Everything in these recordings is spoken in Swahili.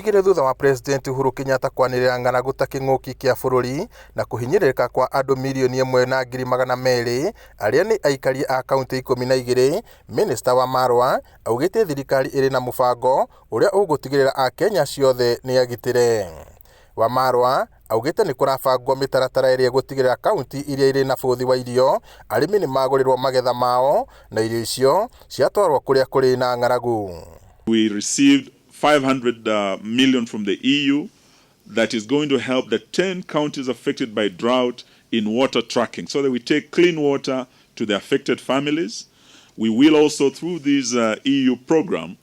Augire thutha wa President Uhuru Kenyatta kwanirira ng'aragu ta kĩng'ũki kĩa bũrũri na kũhinyĩrĩrĩka kwa andũ milioni 1.200 arĩa nĩ aikari a kaunti 12, Minister Wamalwa augĩte thirikari ĩrĩ na mũbango ũrĩa ũgũtigĩrĩra Akenya ciothe nĩ agitĩre. Wamalwa augĩte nĩ kũrabangwo mĩtaratara ĩrĩa gũtigĩrĩra kaunti iria irĩ na bũthi wa irio arĩmi nĩ magũrĩrwo magetha mao na irio icio ciatwarwo kũrĩa kũrĩ na ng'aragu. We received 500 million from the EU that is going to help the 10 counties affected by drought in water tracking so that we take clean water to the affected families. We will also, through this EU program,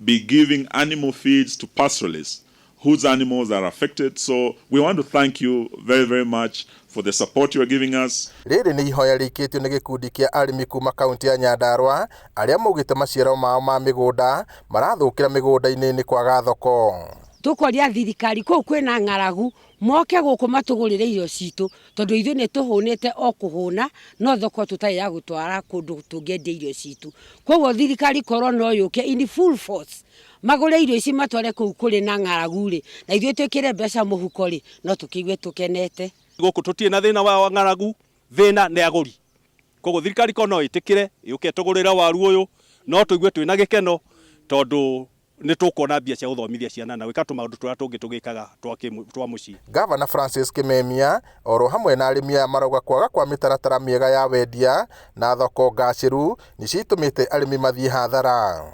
be giving animal feeds to pastoralists whose animals are affected. So we want to thank you very, very much for the support you are giving us. Rĩrĩ nĩ ihoya rĩkĩtio nĩ gĩkundi kĩa arĩmi kuma kaunti ya Nyandarua arĩa maugĩte maciaro mao ma mĩgũnda marathũkĩra mĩgũnda-inĩ nĩ kwaga thoko. Tukoria thirikari kũu kwĩna ng'aragu moke gũkũ matũgũrĩre irio citũ tondũ ithuĩ nĩ tũhũnĩte o kũhũna no thoko tũtarĩ ya gũtwara kũndũ tũngĩendia irio citũ. Koguo thirikari korwo no yũke in full force magũre irio ici matware kũu kũrĩ na ng'aragu rĩ na ithuĩ twĩkĩre mbeca mũhuko rĩ no tũkĩigue tũkenete. Gũkũ tũtirĩ na thĩna wa ng'aragu, thĩna nĩ agũri. Koguo thirikari korwo no ĩtĩkĩre yũke tũgũrĩra waru ũyũ no tũigue twĩna gĩkeno tondũ nĩ tũkuona mbia cia gũthomithia ciana na gwĩka tũmaũndũ tũrĩa tũngĩ tũgĩkaga twa mũciĩ. Gavana Francis Kimemia oro hamwe na arĩmi aya marauga kwaga kwa mĩtaratara mĩega ya wendia na thoko ngacĩru nĩcitũmĩte arĩmi mathiĩ hathara.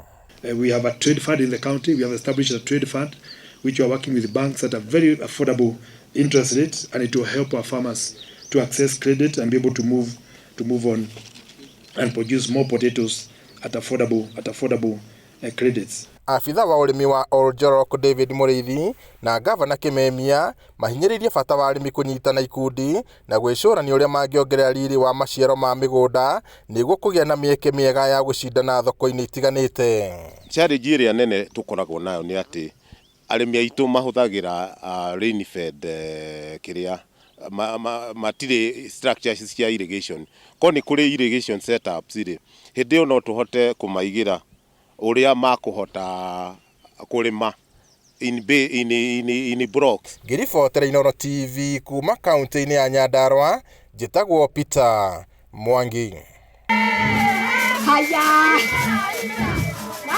We have a trade fund in the county. We have established a trade fund which we are working with banks at a very affordable interest rates, and it will help our farmers to access credit and be able to move on and produce more potatoes at affordable credits. Afitha wa ũrĩmi wa Oljorok David Mũrĩithi na Gavana Kimemia mahinyĩrĩirie bata wa arĩmi kũnyitana ikundi na gwĩcũrania ũrĩa mangĩongerera riri wa maciaro ma mĩgũnda nĩguo kũgĩa na mĩeke mĩega ya gũcindana thoko-inĩ itiganĩte. Challenge ĩrĩa nene tũkoragwo nayo nĩ atĩ arĩmi aitũ mahũthagĩra rain fed kĩrĩa matirĩ structures cia irrigation. Ko nĩ kũrĩ irrigation setups rĩ hĩndĩ ĩyo no tũhote kũmaigĩra ũrĩa makũhota kũrĩma in blocks. Ngĩribotera Inooro TV kuma kaunti-inĩ ya Nyandarua, njĩtagwo Peter Mwangi.